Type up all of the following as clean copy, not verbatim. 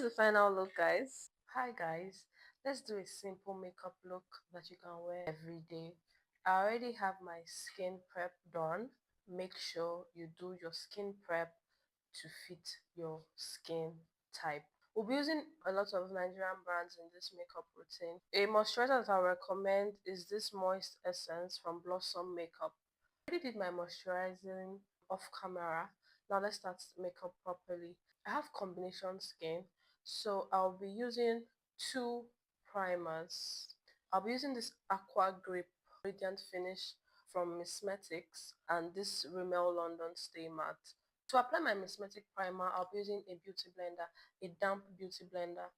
the final look, guys. Hi guys, let's do a simple makeup look that you can wear every day. I already have my skin prep done. Make sure you do your skin prep to fit your skin type. We'll be using a lot of Nigerian brands in this makeup routine. A moisturizer that I recommend is this Moist Essence from Blossom Makeup. I already did my moisturizing off camera. Now let's start makeup properly. I have combination skin, so I'll be using two primers. I'll be using this Aqua Grip Radiant Finish from Mismetics and this Rimmel London Stay Matte. To apply my Mismetic primer, I'll be using a beauty blender, a damp beauty blender.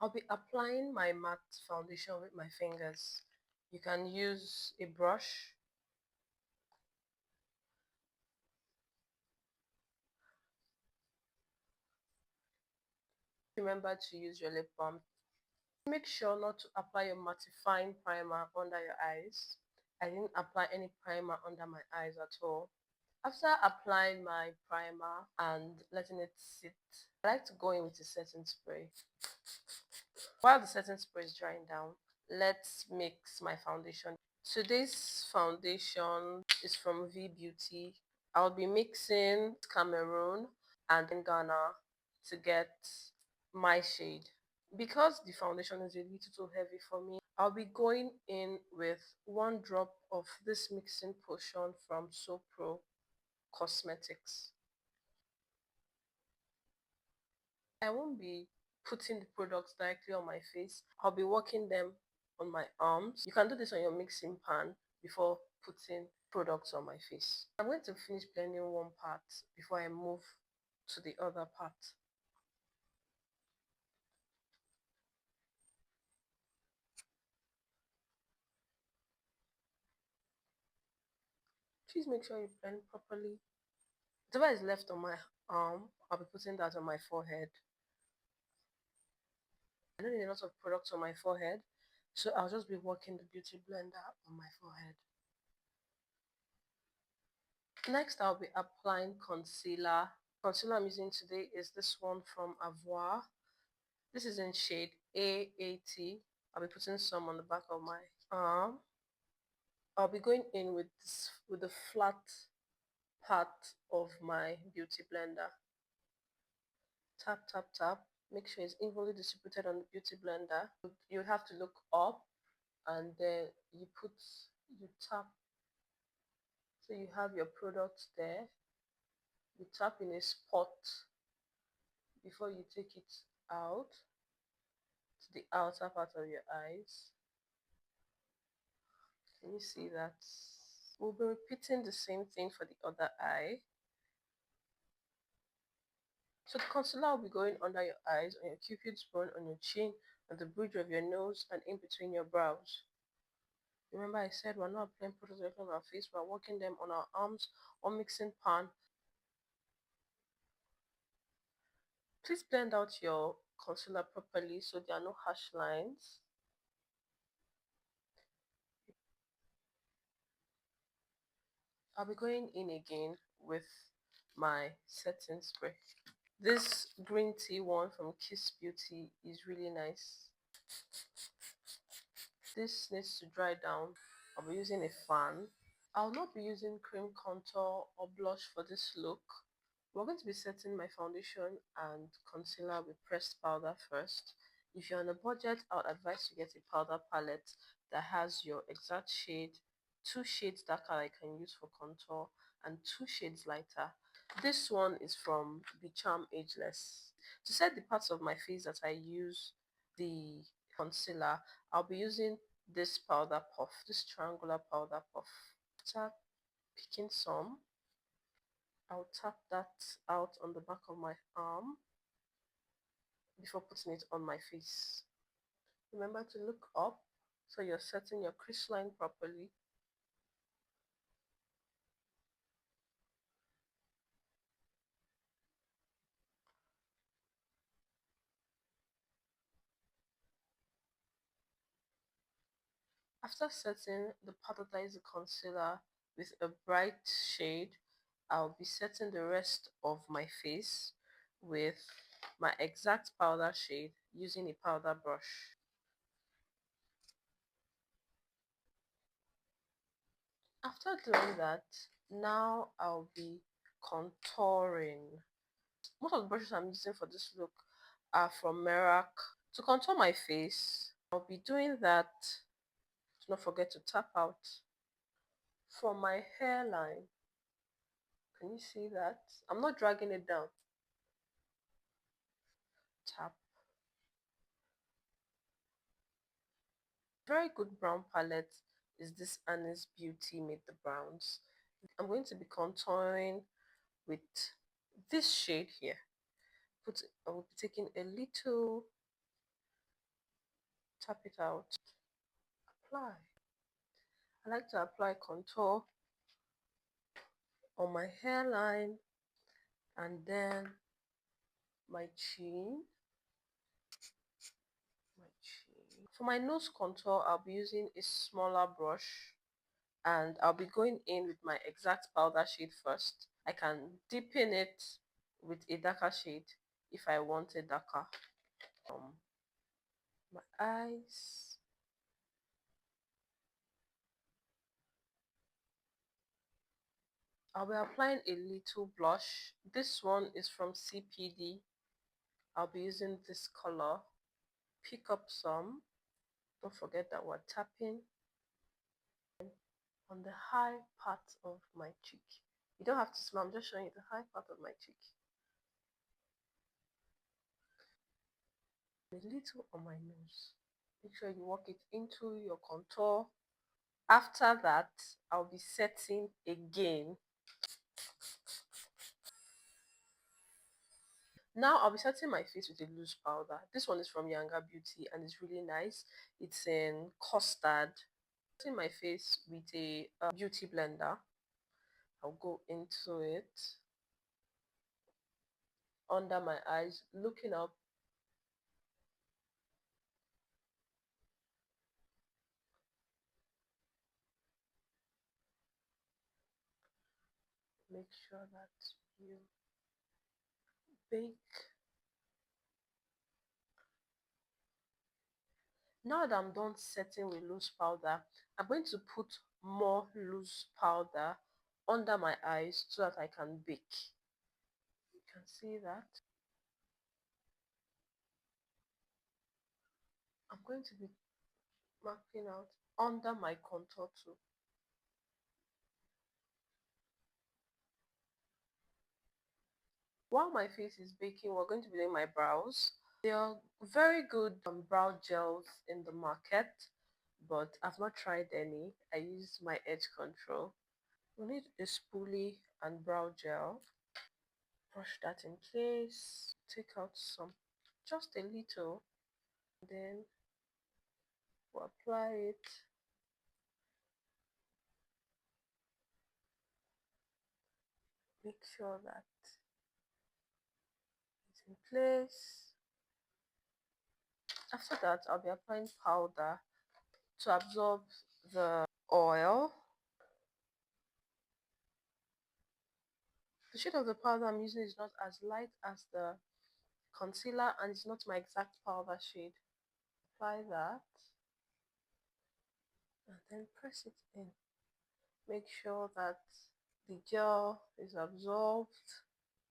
I'll be applying my matte foundation with my fingers. You can use a brush. Remember to use your lip balm. Make sure not to apply your mattifying primer under your eyes. I didn't apply any primer under my eyes at all. After applying my primer and letting it sit, I like to go in with a setting spray. While the setting spray is drying down, let's mix my foundation. Today's foundation is from V Beauty. I'll be mixing Cameroon and Ghana to get my shade. Because the foundation is a little too heavy for me, I'll be going in with one drop of this mixing potion from So Pro Cosmetics. I won't be putting the products directly on my face. I'll be working them on my arms. You can do this on your mixing pan before putting products on my face. I'm going to finish blending one part before I move to the other part. Please make sure you blend properly. Whatever is left on my arm, I'll be putting that on my forehead. I don't need a lot of products on my forehead, so I'll just be working the beauty blender on my forehead. Next, I'll be applying concealer. Concealer I'm using today is this one from Avoir. This is in shade A80. I'll be putting some on the back of my arm. I'll be going in with this with the flat part of my beauty blender. Tap, tap, tap. Make sure it's evenly distributed on the beauty blender. You have to look up and then you tap. So you have your product there. You tap in a spot before you take it out to the outer part of your eyes. Can you see that? We'll be repeating the same thing for the other eye. So the concealer will be going under your eyes, on your cupid's bone, on your chin, on the bridge of your nose, and in between your brows. Remember I said we're not applying products directly on our face, we're working them on our arms or mixing pan. Please blend out your concealer properly so there are no harsh lines. I'll be going in again with my setting spray. This green tea one from Kiss Beauty is really nice. This needs to dry down. I'll be using a fan. I'll not be using cream contour or blush for this look. We're going to be setting my foundation and concealer with pressed powder first. If you're on a budget, I would advise you get a powder palette that has your exact shade, 2 shades darker I can use for contour and 2 shades lighter. This one is from the Charm Ageless. To set the parts of my face that I use the concealer, I'll be using this powder puff, this triangular powder puff. Start picking some. I'll tap that out on the back of my arm before putting it on my face. Remember to look up so you're setting your crease line properly. After setting the part that is the concealer with a bright shade, I'll be setting the rest of my face with my exact powder shade using a powder brush. After doing that, now I'll be contouring. Most of the brushes I'm using for this look are from Merak. To contour my face, I'll be doing that. Do not forget to tap out from my hairline. Can you see that? I'm not dragging it down. Tap. Very good brown palette is this Annie's Beauty Made the Browns. I'm going to be contouring with this shade here. I will be taking a little, tap it out, apply. I like to apply contour on my hairline and then my chin, For my nose contour, I'll be using a smaller brush and I'll be going in with my exact powder shade first. I can deepen it with a darker shade if I want it darker. My eyes. I'll be applying a little blush. This one is from CPD. I'll be using this color. Pick up some. Don't forget that we're tapping on the high part of my cheek. You don't have to smile, I'm just showing you the high part of my cheek. A little on my nose. Make sure you work it into your contour. After that, I'll be setting again. Now I'll be setting my face with a loose powder. This one is from Younger Beauty and it's really nice. It's in custard. Setting my face with a beauty blender. I'll go into it under my eyes, looking up. Make sure that you bake. Now that I'm done setting with loose powder, I'm going to put more loose powder under my eyes so that I can bake. You can see that. I'm going to be marking out under my contour too. While my face is baking, we're going to be doing my brows. There are very good brow gels in the market, but I've not tried any. I use my edge control. We need a spoolie and brow gel. Brush that in place. Take out some, just a little. Then we'll apply it. Make sure that it's in place. After that, I'll be applying powder to absorb the oil. The shade of the powder I'm using is not as light as the concealer and it's not my exact powder shade. Apply that and then press it in. Make sure that the gel is absorbed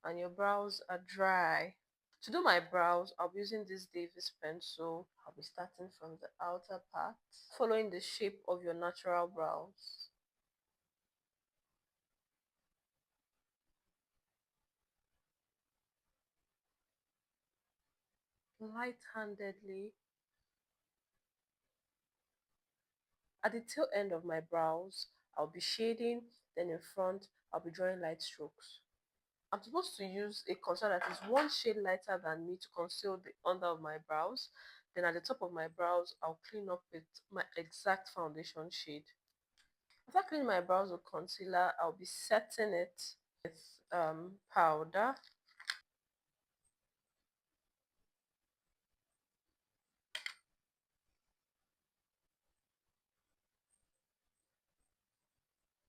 and your brows are dry. To do my brows, I'll be using this Davis pencil. I'll be starting from the outer part, following the shape of your natural brows. Light-handedly. At the tail end of my brows, I'll be shading, then in front, I'll be drawing light strokes. I'm supposed to use a concealer that is one shade lighter than me to conceal the under of my brows. Then at the top of my brows, I'll clean up with my exact foundation shade. After cleaning my brows with concealer, I'll be setting it with powder.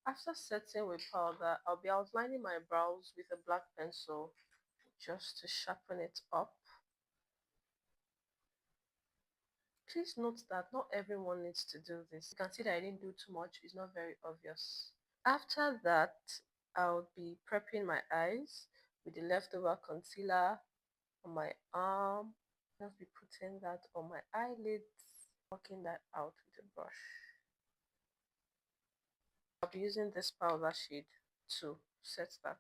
After setting with powder, I'll be outlining my brows with a black pencil just to sharpen it up. Please note that not everyone needs to do this. You can see that I didn't do too much, it's not very obvious. After that, I'll be prepping my eyes with the leftover concealer on my arm. Just be putting that on my eyelids, working that out with a brush. I'll be using this powder shade to set that.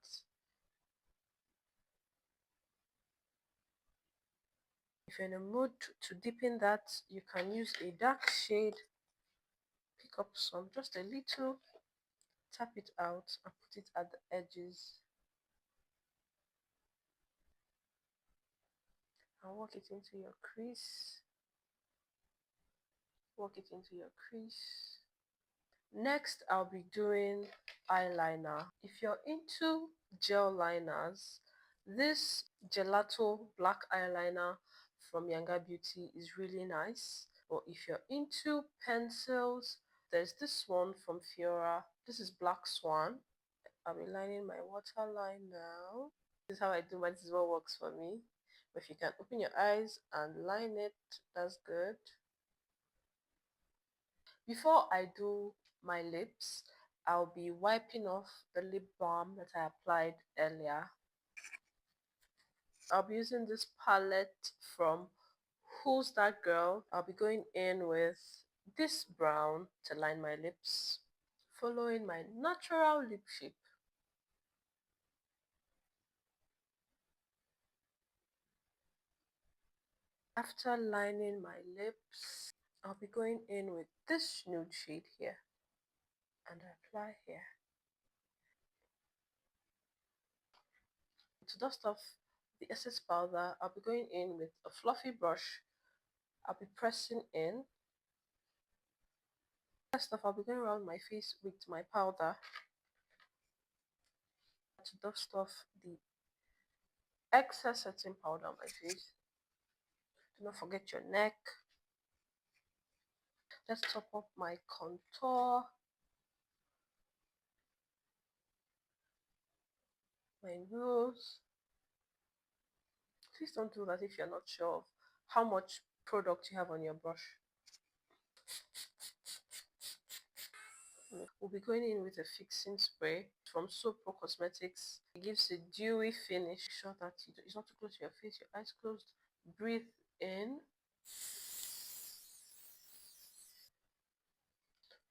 If you're in a mood to deepen that, you can use a dark shade, pick up some, just a little, tap it out and put it at the edges and work it into your crease. Work it into your crease. Next, I'll be doing eyeliner. If you're into gel liners, this gelato black eyeliner from Younger Beauty is really nice. Or if you're into pencils, there's this one from Fiora. This is Black Swan. I'll be lining my waterline now. This is how I do, but this is what works for me. But if you can open your eyes and line it, that's good. Before I do my lips, I'll be wiping off the lip balm that I applied earlier. I'll be using this palette from Who's That Girl. I'll be going in with this brown to line my lips, following my natural lip shape. After lining my lips, I'll be going in with this nude shade here and apply here. To dust off the excess powder, I'll be going in with a fluffy brush. I'll be pressing in. First off, I'll be going around my face with my powder to dust off the excess setting powder on my face. Do not forget your neck. Let's top up my contour, my nose. Please don't do that if you're not sure of how much product you have on your brush. We'll be going in with a fixing spray from Pro Cosmetics. It gives a dewy finish. Make sure that it's not too close to your face, your eyes closed. Breathe in.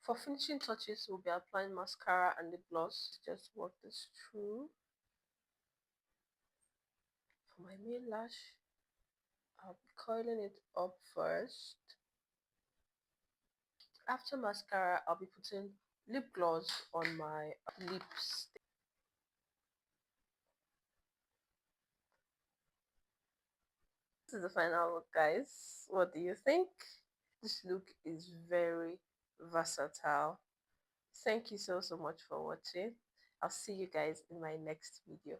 For finishing touches, we'll be applying mascara and lip gloss. Just work this through. For my main lash, I'll be coiling it up first. After mascara, I'll be putting lip gloss on my lips. This is the final look, guys. What do you think? This look is very versatile. Thank you so much for watching. I'll see you guys in my next video.